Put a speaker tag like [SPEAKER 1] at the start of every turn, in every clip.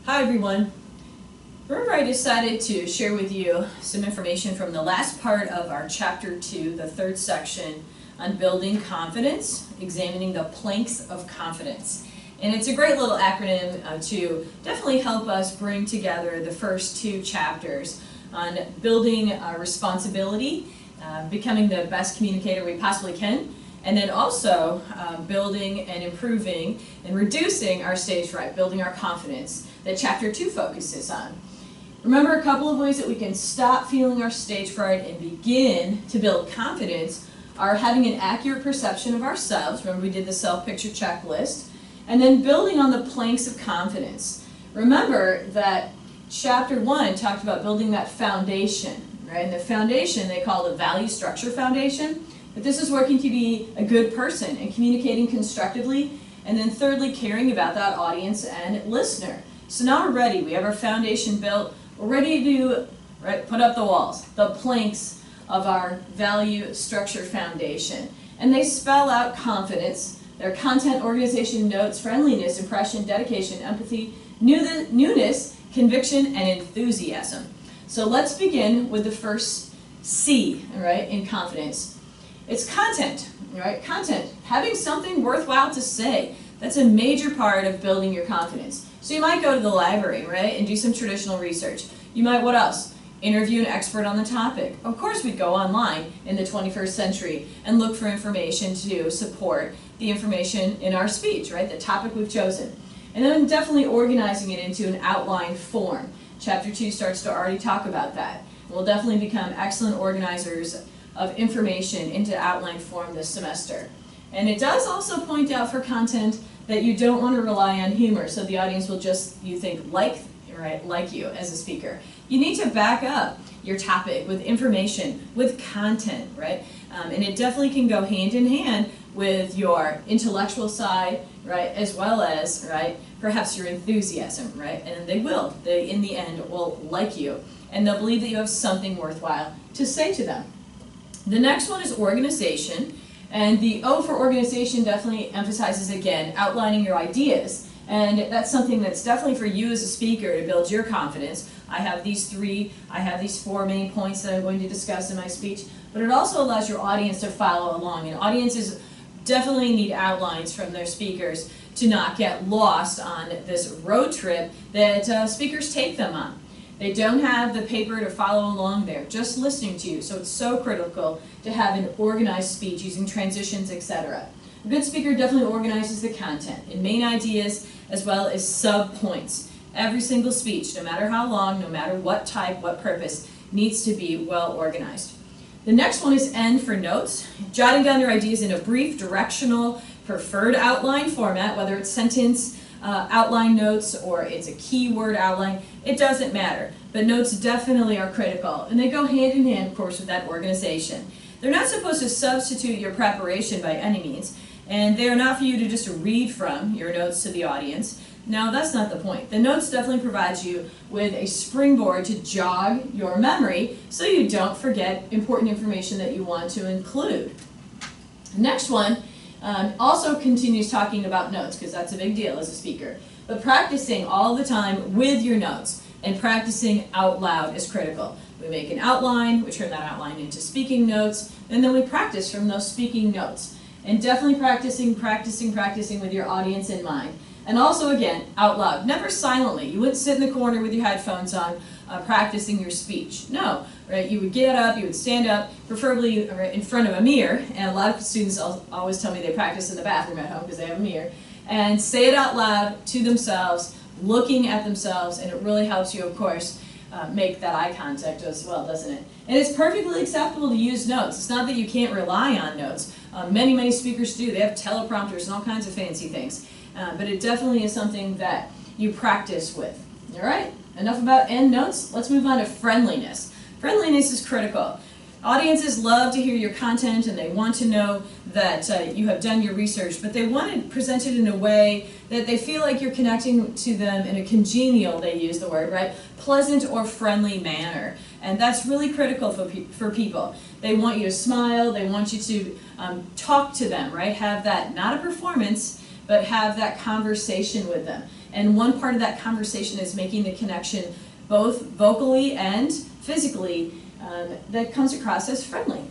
[SPEAKER 1] Hi everyone. Remember I decided to share with you some information from the last part of our Chapter 2, the third section, on building confidence, examining the planks of confidence. And it's a great little acronym to definitely help us bring together the first two chapters on building responsibility, becoming the best communicator we possibly can, and then also building and improving and reducing our stage fright, building our confidence that Chapter 2 focuses on. Remember a couple of ways that we can stop feeling our stage fright and begin to build confidence are having an accurate perception of ourselves. Remember we did the self-picture checklist. And then building on the planks of confidence. Remember that Chapter 1 talked about building that foundation, right? And the foundation they call the value structure foundation. But this is working to be a good person and communicating constructively. And then thirdly, caring about that audience and listener. So now we're ready. We have our foundation built. We're ready to put up the walls, the planks of our value structure foundation. And they spell out confidence. Their content, organization, notes, friendliness, impression, dedication, empathy, newness, conviction, and enthusiasm. So let's begin with the first C, in confidence. It's content, Content. Having something worthwhile to say. That's a major part of building your confidence. So you might go to the library, and do some traditional research. You might, what else? Interview an expert on the topic. Of course we'd go online in the 21st century and look for information to support the information in our speech, the topic we've chosen. And then definitely organizing it into an outline form. Chapter 2 starts to already talk about that. We'll definitely become excellent organizers of information into outline form this semester. And it does also point out for content that you don't want to rely on humor, so the audience will just, you think, like you as a speaker. You need to back up your topic with information, with content, and it definitely can go hand in hand with your intellectual side, as well as, perhaps your enthusiasm, and they will. They, in the end, will like you, and they'll believe that you have something worthwhile to say to them. The next one is organization, and the O for organization definitely emphasizes, again, outlining your ideas. And that's something that's definitely for you as a speaker to build your confidence. I have these four main points that I'm going to discuss in my speech, but it also allows your audience to follow along. And audiences definitely need outlines from their speakers to not get lost on this road trip that speakers take them on. They don't have the paper to follow along there, just listening to you. So it's so critical to have an organized speech using transitions, etc. A good speaker definitely organizes the content in main ideas as well as sub-points. Every single speech, no matter how long, no matter what type, what purpose, needs to be well organized. The next one is N for notes. Jotting down your ideas in a brief, directional, preferred outline format, whether it's sentence, outline notes, or it's a keyword outline, it doesn't matter. But notes definitely are critical, and they go hand in hand, of course, with that organization. They're not supposed to substitute your preparation by any means, and they are not for you to just read from your notes to the audience. No, that's not the point. The notes definitely provide you with a springboard to jog your memory so you don't forget important information that you want to include. The next one also continues talking about notes, because that's a big deal as a speaker. But practicing all the time with your notes and practicing out loud is critical. We make an outline, we turn that outline into speaking notes, and then we practice from those speaking notes. And definitely practicing with your audience in mind. And also, again, out loud. Never silently. You wouldn't sit in the corner with your headphones on practicing your speech. No, you would get up, you would stand up, preferably in front of a mirror. And a lot of students always tell me they practice in the bathroom at home because they have a mirror. And say it out loud to themselves, looking at themselves, and it really helps you, of course, make that eye contact as well, doesn't it? And it's perfectly acceptable to use notes. It's not that you can't rely on notes. Many speakers do. They have teleprompters and all kinds of fancy things. But it definitely is something that you practice with. All right? Enough about end notes. Let's move on to friendliness. Friendliness is critical. Audiences love to hear your content, and they want to know that you have done your research, but they want it presented in a way that they feel like you're connecting to them in a congenial, they use the word, pleasant or friendly manner. And that's really critical for people. They want you to smile, they want you to talk to them, have that, not a performance, but have that conversation with them. And one part of that conversation is making the connection both vocally and physically that comes across as friendly.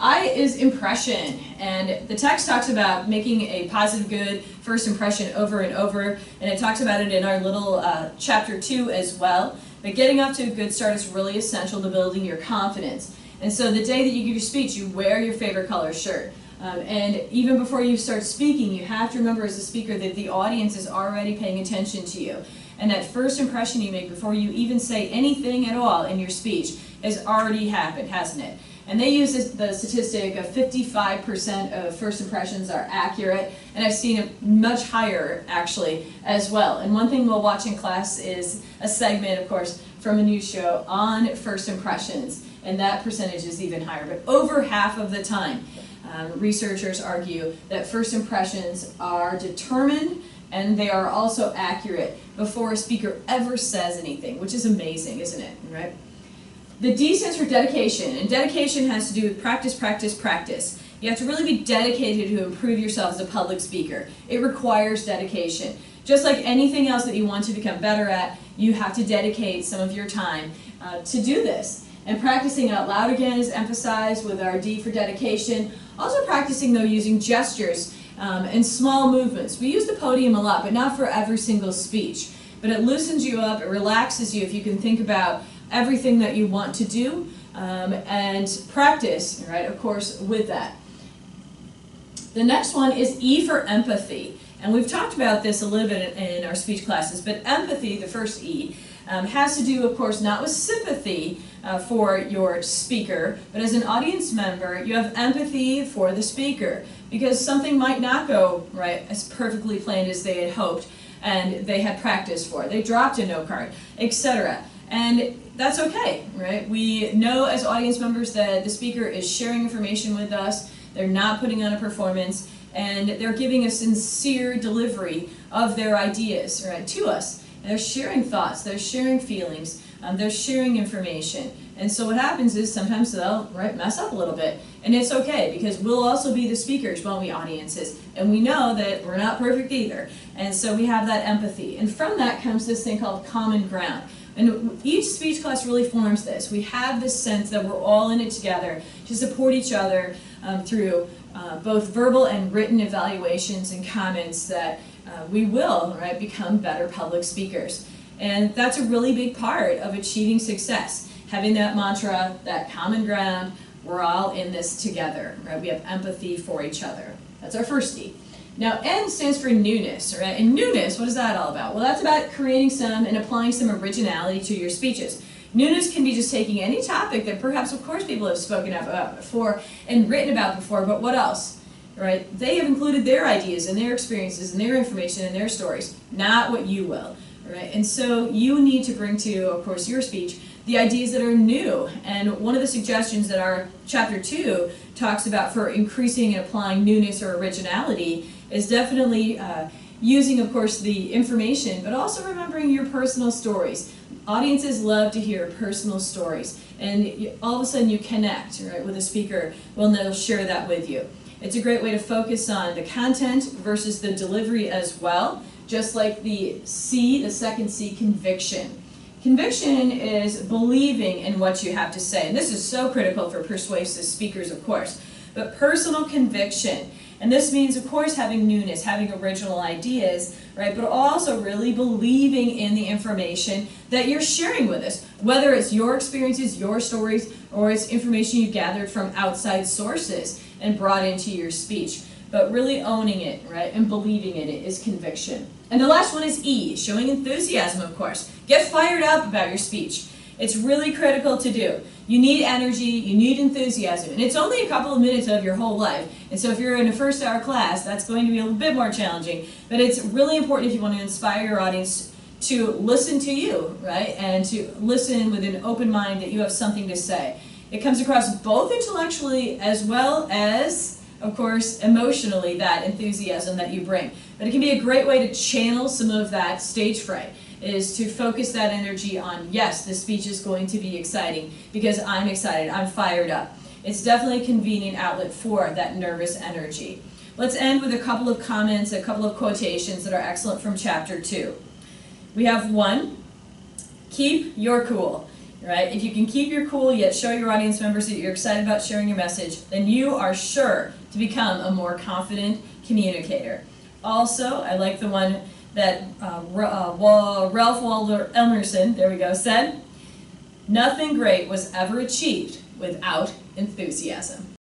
[SPEAKER 1] I is impression, and the text talks about making a positive, good first impression over and over, and it talks about it in our little chapter 2 as well. But getting off to a good start is really essential to building your confidence. And so the day that you give your speech, you wear your favorite color shirt. And even before you start speaking, you have to remember as a speaker that the audience is already paying attention to you. And that first impression you make before you even say anything at all in your speech has already happened, hasn't it? And they use the statistic of 55% of first impressions are accurate, and I've seen it much higher, actually, as well. And one thing we'll watch in class is a segment, of course, from a news show on first impressions, and that percentage is even higher. But over half of the time, researchers argue that first impressions are determined and they are also accurate before a speaker ever says anything, which is amazing, isn't it? Right? The D stands for dedication, and dedication has to do with practice, practice, practice. You have to really be dedicated to improve yourself as a public speaker. It requires dedication. Just like anything else that you want to become better at, you have to dedicate some of your time to do this. And practicing out loud again is emphasized with our D for dedication. Also practicing, though, using gestures and small movements. We use the podium a lot, but not for every single speech. But it loosens you up, it relaxes you if you can think about everything that you want to do, and practice, right, of course, with that. The next one is E for empathy. And we've talked about this a little bit in our speech classes, but empathy, the first E, has to do, of course, not with sympathy for your speaker, but as an audience member, you have empathy for the speaker, because something might not go right as perfectly planned as they had hoped, and they had practiced for. They dropped a note card, etc. And that's okay, right? We know as audience members that the speaker is sharing information with us, they're not putting on a performance, and they're giving a sincere delivery of their ideas, right, to us. And they're sharing thoughts, they're sharing feelings, they're sharing information. And so what happens is sometimes they'll mess up a little bit. And it's okay, because we'll also be the speakers, won't we, audiences? And we know that we're not perfect either. And so we have that empathy. And from that comes this thing called common ground. And each speech class really forms this. We have this sense that we're all in it together to support each other through both verbal and written evaluations and comments that we will become better public speakers. And that's a really big part of achieving success. Having that mantra, that common ground, we're all in this together, right? We have empathy for each other. That's our first D. Now, N stands for newness, right? And newness, what is that all about? Well, that's about creating some and applying some originality to your speeches. Newness can be just taking any topic that perhaps, of course, people have spoken about before and written about before, but what else, right? They have included their ideas and their experiences and their information and their stories, not what you will, right? And so you need to bring to, of course, your speech the ideas that are new. And one of the suggestions that our chapter 2 talks about for increasing and applying newness or originality is definitely using, of course, the information, but also remembering your personal stories. Audiences love to hear personal stories, and all of a sudden you connect, right, with a speaker when they'll share that with you. It's a great way to focus on the content versus the delivery as well, just like the C, the second C, conviction. Conviction is believing in what you have to say, and this is so critical for persuasive speakers, of course. But personal conviction, and this means, of course, having newness, having original ideas, right? But also really believing in the information that you're sharing with us, whether it's your experiences, your stories, or it's information you gathered from outside sources and brought into your speech. But really owning it, right, and believing in it is conviction. And the last one is E, showing enthusiasm, of course. Get fired up about your speech. It's really critical to do. You need energy, you need enthusiasm, and it's only a couple of minutes of your whole life. And so if you're in a first hour class, that's going to be a little bit more challenging. But it's really important if you want to inspire your audience to listen to you, right, and to listen with an open mind that you have something to say. It comes across both intellectually as well as, of course, emotionally, that enthusiasm that you bring. But it can be a great way to channel some of that stage fright, is to focus that energy on, yes, the speech is going to be exciting because I'm excited, I'm fired up. It's definitely a convenient outlet for that nervous energy. Let's end with a couple of comments, a couple of quotations that are excellent from chapter 2. We have one, keep your cool. Right? If you can keep your cool yet show your audience members that you're excited about sharing your message, then you are sure to become a more confident communicator. Also, I like the one that Ralph Waldo Emerson, there we go, said, "Nothing great was ever achieved without enthusiasm."